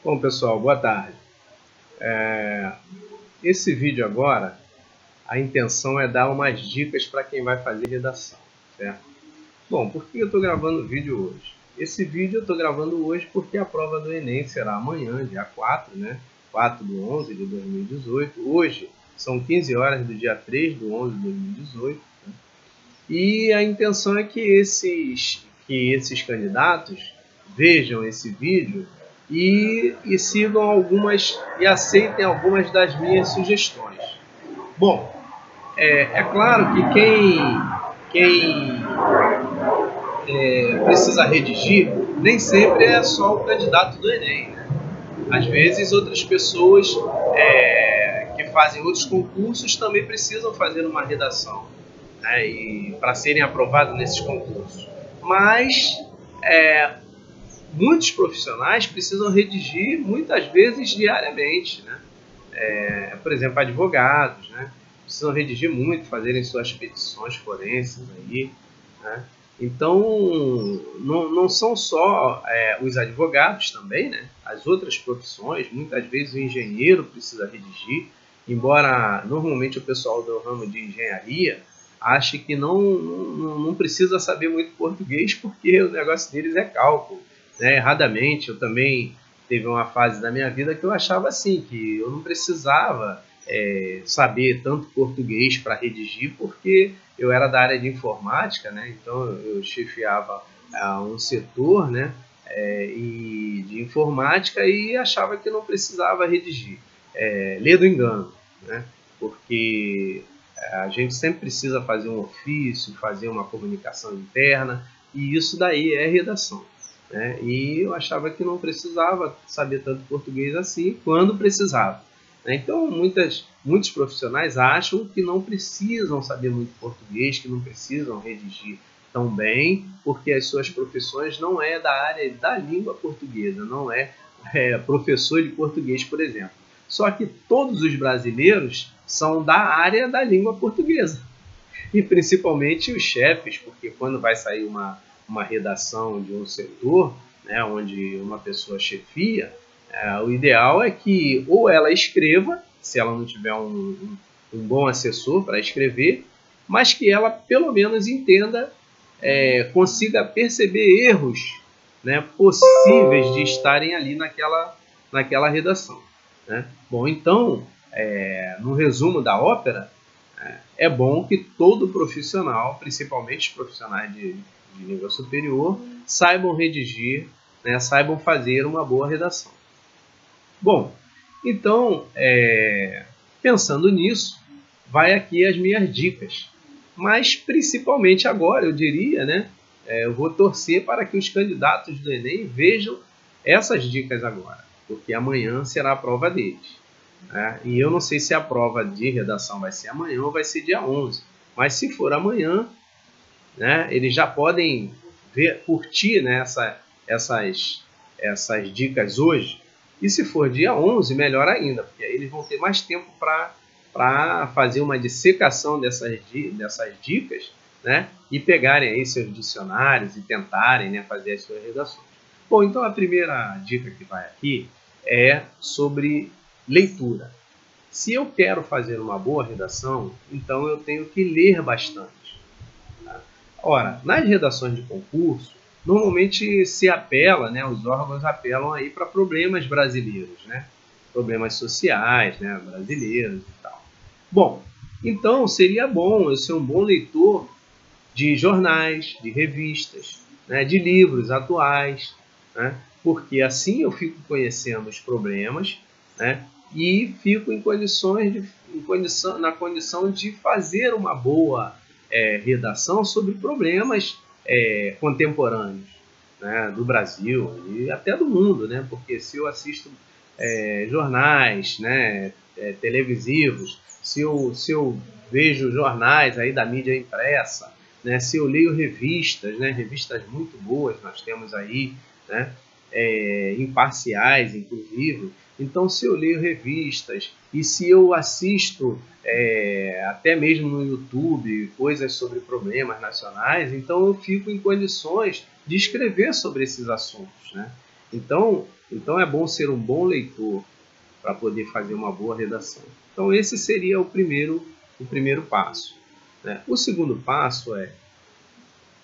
Bom, pessoal, boa tarde. Esse vídeo agora, a intenção é dar umas dicas para quem vai fazer redação, certo? Bom, por que eu estou gravando o vídeo hoje? Esse vídeo eu estou gravando hoje porque a prova do Enem será amanhã, dia 4, né? 4/11 de 2018. Hoje são 15 horas do dia 3/11 de 2018. Né? E a intenção é que esses candidatos vejam esse vídeo e sigam algumas e aceitem algumas das minhas sugestões. Bom, é claro que quem precisa redigir nem sempre é só o candidato do Enem, né? Às vezes outras pessoas que fazem outros concursos também precisam fazer uma redação, né? E para serem aprovados nesses concursos. Mas muitos profissionais precisam redigir muitas vezes diariamente, né? Por exemplo, advogados, né? Precisam redigir muito, fazerem suas petições forenses aí, né? Então, não são só os advogados também, né? As outras profissões, muitas vezes o engenheiro precisa redigir, embora normalmente o pessoal do ramo de engenharia ache que não precisa saber muito português porque o negócio deles é cálculo, né? Erradamente, eu também teve uma fase da minha vida que eu achava assim, que eu não precisava saber tanto português para redigir, porque eu era da área de informática, né? Então eu chefiava um setor, né? De informática e achava que não precisava redigir. Ler do engano, né? Porque a gente sempre precisa fazer um ofício, fazer uma comunicação interna, e isso daí é redação. Né? E eu achava que não precisava saber tanto português assim quando precisava. Né? Então, muitos profissionais acham que não precisam saber muito português, que não precisam redigir tão bem, porque as suas profissões não é da área da língua portuguesa, não é professor de português, por exemplo. Só que todos os brasileiros são da área da língua portuguesa, e principalmente os chefes, porque quando vai sair uma redação de um setor, né, onde uma pessoa chefia, o ideal é que ou ela escreva, se ela não tiver um bom assessor para escrever, mas que ela pelo menos entenda, consiga perceber erros, né, possíveis de estarem ali naquela redação. Né? Bom, então, no resumo da ópera, é bom que todo profissional, principalmente os profissionais de nível superior, saibam redigir, né, saibam fazer uma boa redação. Bom, então, pensando nisso, vai aqui as minhas dicas. Mas, principalmente agora, eu diria, né, eu vou torcer para que os candidatos do Enem vejam essas dicas agora, porque amanhã será a prova deles. E eu não sei se a prova de redação vai ser amanhã ou vai ser dia 11. Mas se for amanhã, né, eles já podem curtir, né, essas dicas hoje. E se for dia 11, melhor ainda, porque aí eles vão ter mais tempo para fazer uma dissecação dessas dicas, né, e pegarem aí seus dicionários e tentarem, né, fazer as suas redações. Bom, então a primeira dica que vai aqui é sobre leitura. Se eu quero fazer uma boa redação, então eu tenho que ler bastante. Tá? Ora, nas redações de concurso, normalmente se apela, né, os órgãos apelam aí para problemas brasileiros, né, problemas sociais, né, brasileiros e tal. Bom, então seria bom eu ser um bom leitor de jornais, de revistas, né, de livros atuais, né, porque assim eu fico conhecendo os problemas, né, e fico na condição de fazer uma boa redação sobre problemas contemporâneos, né, do Brasil e até do mundo, né, porque se eu assisto jornais, né, televisivos, se eu vejo jornais aí da mídia impressa, né, se eu leio revistas, né, revistas muito boas nós temos aí, né, imparciais, inclusive. Então, se eu leio revistas e se eu assisto até mesmo no YouTube coisas sobre problemas nacionais, então eu fico em condições de escrever sobre esses assuntos, né? Então é bom ser um bom leitor para poder fazer uma boa redação. Então esse seria o primeiro passo, né? O segundo passo é: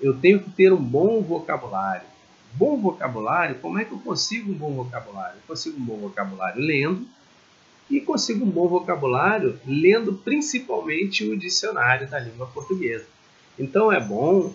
eu tenho que ter um bom vocabulário. Bom vocabulário, como é que eu consigo um bom vocabulário? Eu consigo um bom vocabulário lendo, e consigo um bom vocabulário lendo principalmente o dicionário da língua portuguesa. Então é bom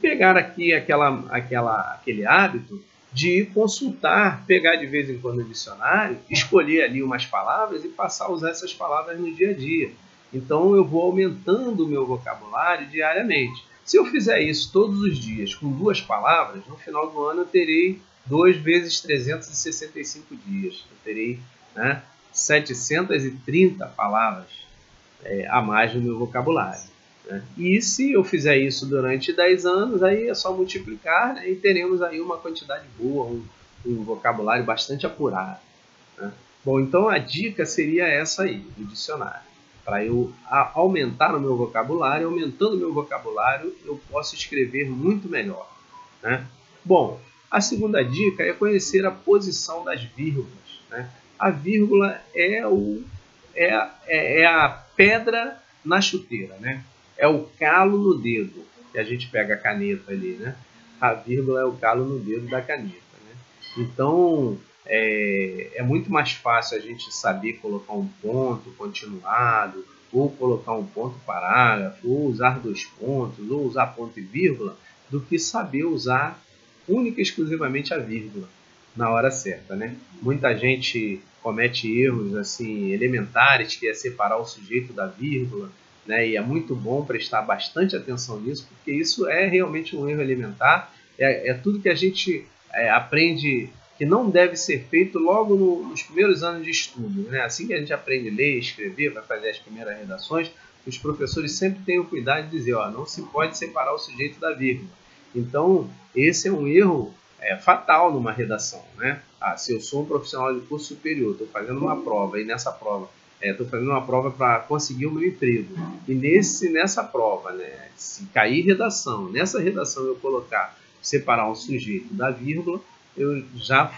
pegar aqui aquele hábito de consultar, pegar de vez em quando o dicionário, escolher ali umas palavras e passar a usar essas palavras no dia a dia. Então eu vou aumentando o meu vocabulário diariamente. Se eu fizer isso todos os dias com 2 palavras, no final do ano eu terei 2 vezes 365 dias. Eu terei, né, 730 palavras a mais no meu vocabulário, né? E se eu fizer isso durante 10 anos, aí é só multiplicar, né, e teremos aí uma quantidade boa, um vocabulário bastante apurado, né? Bom, então a dica seria essa aí, do dicionário. Para eu aumentar o meu vocabulário, aumentando o meu vocabulário, eu posso escrever muito melhor, né? Bom, a segunda dica é conhecer a posição das vírgulas, né? A vírgula é a pedra na chuteira, né? É o calo no dedo, que a gente pega a caneta ali, né? A vírgula é o calo no dedo da caneta, né? Então, é muito mais fácil a gente saber colocar um ponto continuado, ou colocar um ponto parágrafo, ou usar 2 pontos, ou usar ponto e vírgula, do que saber usar única e exclusivamente a vírgula na hora certa, né? Muita gente comete erros assim elementares, que é separar o sujeito da vírgula, né? E é muito bom prestar bastante atenção nisso, porque isso é realmente um erro elementar, é tudo que a gente aprende que não deve ser feito logo nos primeiros anos de estudo, né? Assim que a gente aprende a ler, escrever, vai fazer as primeiras redações, os professores sempre têm o cuidado de dizer, ó, não se pode separar o sujeito da vírgula. Então, esse é um erro fatal numa redação, né? Se eu sou um profissional de curso superior, estou fazendo uma prova, e nessa prova estou fazendo uma prova para conseguir o meu emprego, e nessa prova, né, se cair redação, nessa redação eu colocar separar um sujeito da vírgula, eu já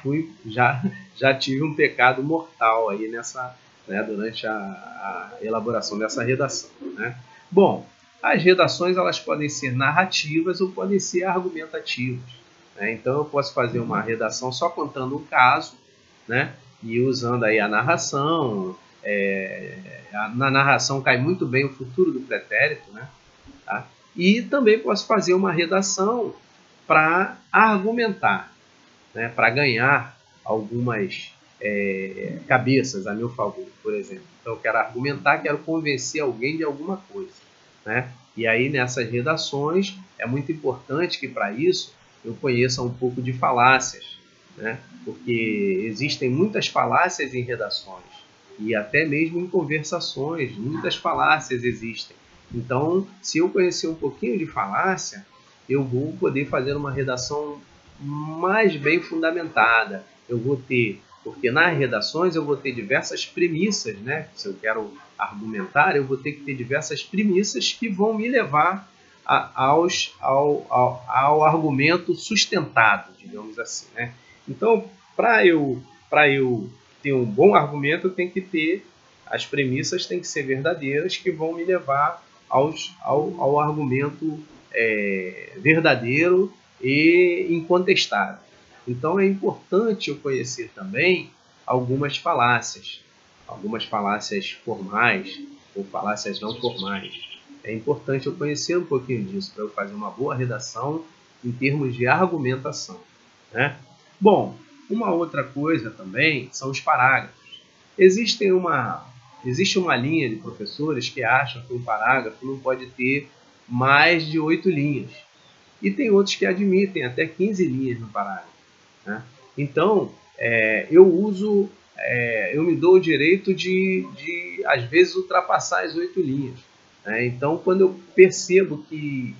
tive um pecado mortal aí durante a elaboração dessa redação, né? Bom, as redações elas podem ser narrativas ou podem ser argumentativas, né? Então eu posso fazer uma redação só contando um caso, né? E usando aí a narração. Na narração cai muito bem o futuro do pretérito, né? Tá? E também posso fazer uma redação para argumentar, né? Para ganhar algumas cabeças a meu favor, por exemplo. Então eu quero argumentar, quero convencer alguém de alguma coisa, né? E aí nessas redações é muito importante que para isso eu conheça um pouco de falácias, né? Porque existem muitas falácias em redações e até mesmo em conversações, muitas falácias existem. Então, se eu conhecer um pouquinho de falácia, eu vou poder fazer uma redação mais bem fundamentada. Porque nas redações eu vou ter diversas premissas, né? Se eu quero argumentar, eu vou ter que ter diversas premissas que vão me levar ao argumento sustentado, digamos assim, né? Então, para eu ter um bom argumento, eu tenho que ter as premissas têm que ser verdadeiras, que vão me levar ao argumento verdadeiro e incontestável. Então é importante eu conhecer também algumas falácias formais ou falácias não formais. É importante eu conhecer um pouquinho disso para eu fazer uma boa redação em termos de argumentação, né? Bom, uma outra coisa também são os parágrafos. Existe uma linha de professores que acham que um parágrafo não pode ter mais de 8 linhas. E tem outros que admitem até 15 linhas no parágrafo, né? Então, eu me dou o direito de às vezes, ultrapassar as 8 linhas, né? Então, quando eu percebo que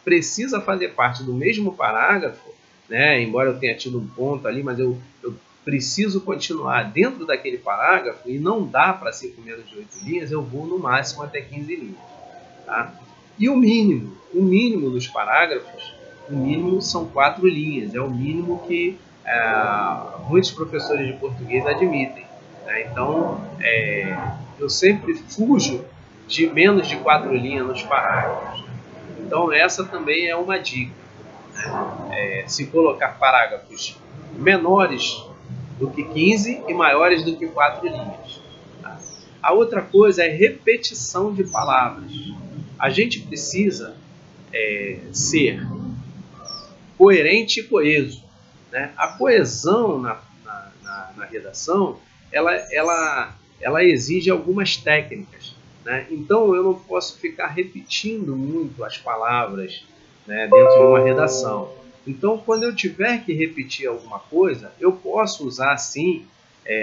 precisa fazer parte do mesmo parágrafo, né, embora eu tenha tido um ponto ali, mas eu preciso continuar dentro daquele parágrafo e não dá para ser com menos de 8 linhas, eu vou no máximo até 15 linhas. Tá? E o mínimo dos parágrafos, o mínimo são 4 linhas, é o mínimo que muitos professores de português admitem, né? Então, eu sempre fujo de menos de 4 linhas nos parágrafos, né? Então, essa também é uma dica, né? Se colocar parágrafos menores do que 15 e maiores do que 4 linhas. Tá? A outra coisa é repetição de palavras. A gente precisa ser coerente e coeso, né? A coesão na redação, ela exige algumas técnicas, né? Então eu não posso ficar repetindo muito as palavras, né, dentro de uma redação. Então, quando eu tiver que repetir alguma coisa, eu posso usar, sim,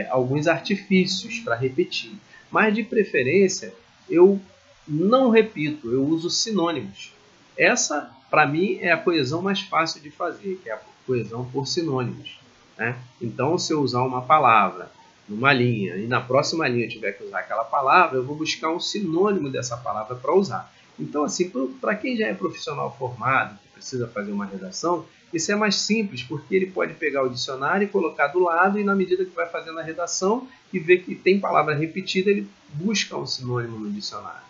alguns artifícios para repetir. Mas, de preferência, eu não repito, eu uso sinônimos. Essa, para mim, é a coesão mais fácil de fazer, que é a coesão por sinônimos, né? Então, se eu usar uma palavra numa linha e na próxima linha eu tiver que usar aquela palavra, eu vou buscar um sinônimo dessa palavra para usar. Então, assim, para quem já é profissional formado, que precisa fazer uma redação, isso é mais simples, porque ele pode pegar o dicionário e colocar do lado e, na medida que vai fazendo a redação e ver que tem palavra repetida, ele busca um sinônimo no dicionário,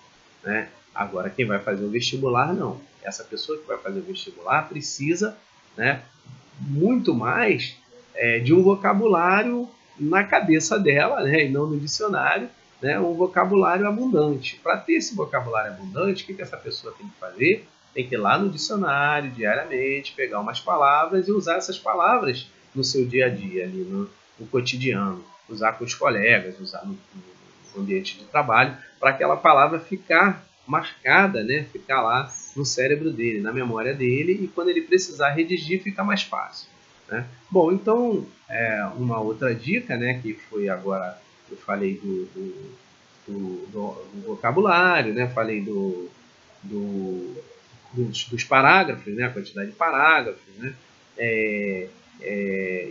né? Agora, quem vai fazer o vestibular, não. Essa pessoa que vai fazer o vestibular precisa, né, muito mais de um vocabulário na cabeça dela, né, e não no dicionário, né, um vocabulário abundante. Para ter esse vocabulário abundante, o que essa pessoa tem que fazer? Tem que ir lá no dicionário diariamente, pegar umas palavras e usar essas palavras no seu dia a dia, ali no cotidiano, usar com os colegas, usar no ambiente de trabalho, para aquela palavra ficar marcada, né, ficar lá no cérebro dele, na memória dele, e quando ele precisar redigir fica mais fácil, né? Bom, então, uma outra dica, né, que foi agora, eu falei do vocabulário, né, falei dos parágrafos, né, a quantidade de parágrafos, né,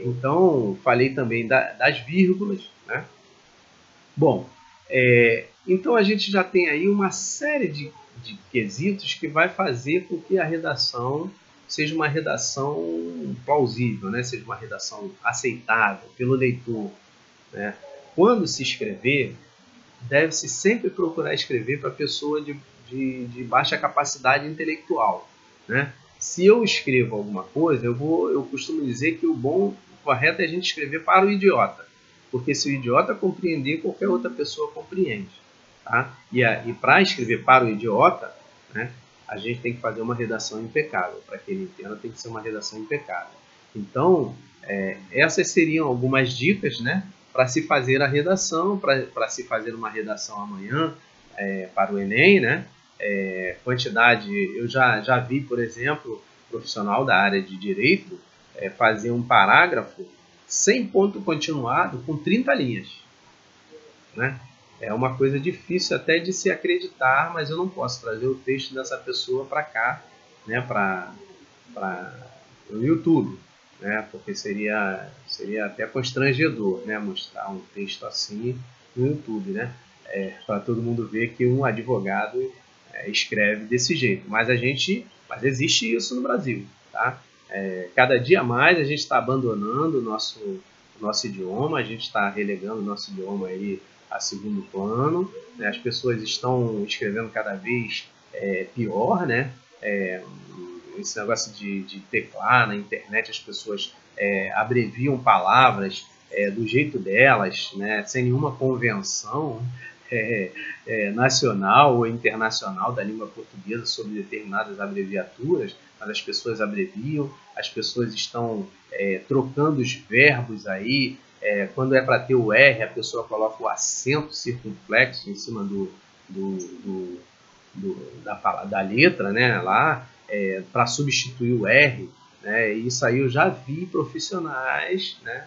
então, falei também das vírgulas, né? Bom, então a gente já tem aí uma série de quesitos que vai fazer com que a redação seja uma redação plausível, né? Seja uma redação aceitável pelo leitor, né? Quando se escrever, deve-se sempre procurar escrever para pessoa de baixa capacidade intelectual, né? Se eu escrevo alguma coisa, eu costumo dizer que o correto é a gente escrever para o idiota, porque se o idiota compreender, qualquer outra pessoa compreende, tá? E para escrever para o idiota, né, a gente tem que fazer uma redação impecável. Para que ele entenda, tem que ser uma redação impecável. Então, essas seriam algumas dicas, né, para se fazer a redação, para se fazer uma redação amanhã para o Enem, né? Quantidade, eu já vi, por exemplo, profissional da área de direito fazer um parágrafo sem ponto continuado com 30 linhas, né? É uma coisa difícil até de se acreditar, mas eu não posso trazer o texto dessa pessoa para cá, né, para o YouTube, né, porque seria até constrangedor, né, mostrar um texto assim no YouTube, né, para todo mundo ver que um advogado escreve desse jeito. Mas existe isso no Brasil, tá? Cada dia mais a gente está abandonando o nosso idioma, a gente está relegando o nosso idioma aí a segundo plano, né? As pessoas estão escrevendo cada vez pior, né? Esse negócio de teclar na internet, as pessoas abreviam palavras do jeito delas, né? Sem nenhuma convenção nacional ou internacional da língua portuguesa sobre determinadas abreviaturas, mas as pessoas abreviam, as pessoas estão trocando os verbos aí. Quando é para ter o R, a pessoa coloca o acento circunflexo em cima da letra, né, lá, para substituir o R, né? Isso aí eu já vi profissionais, né,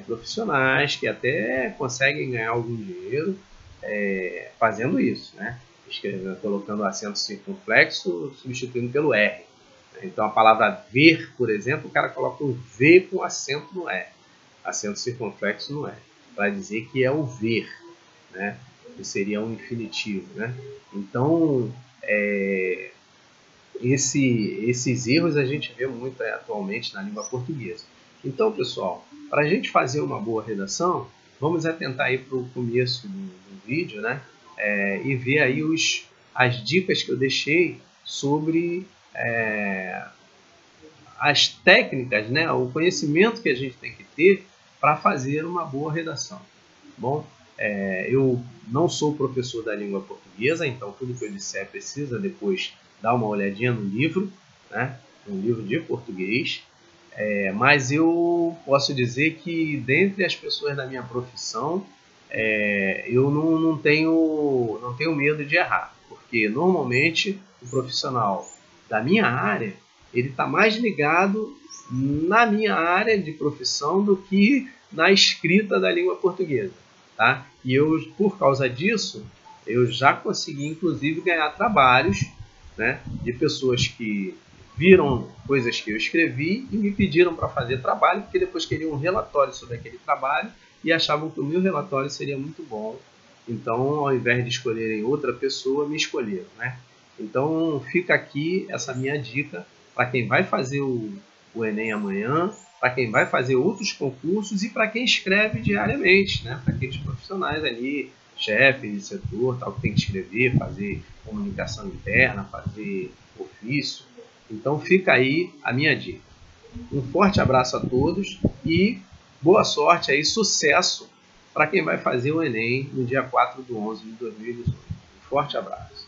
profissionais que até conseguem ganhar algum dinheiro fazendo isso, né? Colocando o acento circunflexo, substituindo pelo R. Então a palavra ver, por exemplo, o cara coloca o V com acento no R, acento circunflexo no R, para dizer que é o ver, né? Que seria um infinitivo, né? Então esses erros a gente vê muito atualmente na língua portuguesa. Então, pessoal, para a gente fazer uma boa redação, vamos atentar aí para o começo do vídeo, né? E ver aí as dicas que eu deixei sobre as técnicas, né? O conhecimento que a gente tem que ter para fazer uma boa redação. Bom, eu não sou professor da língua portuguesa, então tudo que eu disser precisa depois dar uma olhadinha no livro, né? Um livro de português. Mas eu posso dizer que dentre as pessoas da minha profissão, eu não tenho medo de errar, porque normalmente o profissional da minha área, ele está mais ligado na minha área de profissão do que na escrita da língua portuguesa, tá? E eu, por causa disso, eu já consegui inclusive ganhar trabalhos, né, de pessoas que viram coisas que eu escrevi e me pediram para fazer trabalho, porque depois queriam um relatório sobre aquele trabalho e achavam que o meu relatório seria muito bom. Então, ao invés de escolherem outra pessoa, me escolheram, né? Então, fica aqui essa minha dica para quem vai fazer o Enem amanhã, para quem vai fazer outros concursos e para quem escreve diariamente, né? Para aqueles profissionais ali, chefe de setor, tal, que tem que escrever, fazer comunicação interna, fazer ofício. Então fica aí a minha dica. Um forte abraço a todos e boa sorte aí, sucesso para quem vai fazer o Enem no dia 4/11 de 2018. Um forte abraço.